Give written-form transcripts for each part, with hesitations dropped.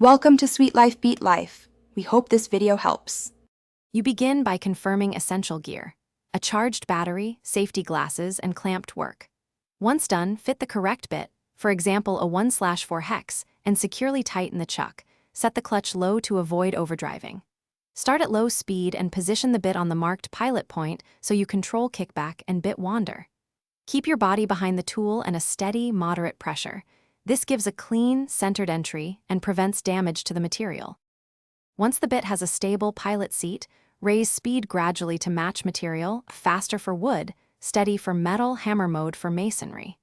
Welcome to Sweet Life Beat Life. We hope this video helps. You begin by confirming essential gear: a charged battery, safety glasses, and clamped work. Once done, fit the correct bit, for example a 1/4 hex, and securely tighten the chuck. Set the clutch low to avoid overdriving. Start at low speed and position the bit on the marked pilot point so you control kickback and bit wander. Keep your body behind the tool and a steady, moderate pressure. This gives a clean, centered entry and prevents damage to the material. Once the bit has a stable pilot seat, raise speed gradually to match material, faster for wood, steady for metal, hammer mode for masonry.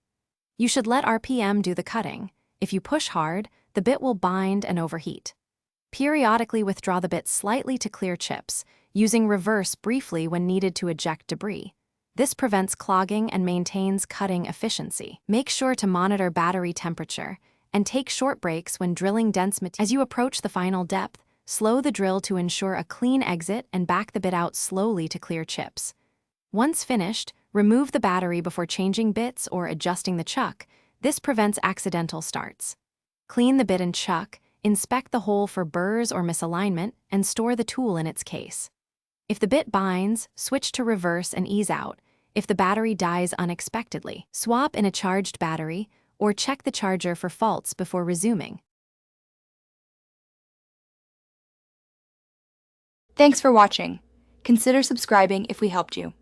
You should let RPM do the cutting. If you push hard, the bit will bind and overheat. Periodically withdraw the bit slightly to clear chips, using reverse briefly when needed to eject debris. This prevents clogging and maintains cutting efficiency. Make sure to monitor battery temperature and take short breaks when drilling dense material. As you approach the final depth, slow the drill to ensure a clean exit and back the bit out slowly to clear chips. Once finished, remove the battery before changing bits or adjusting the chuck. This prevents accidental starts. Clean the bit and chuck, inspect the hole for burrs or misalignment, and store the tool in its case. If the bit binds, switch to reverse and ease out. If the battery dies unexpectedly, swap in a charged battery or check the charger for faults before resuming. Thanks for watching. Consider subscribing if we helped you.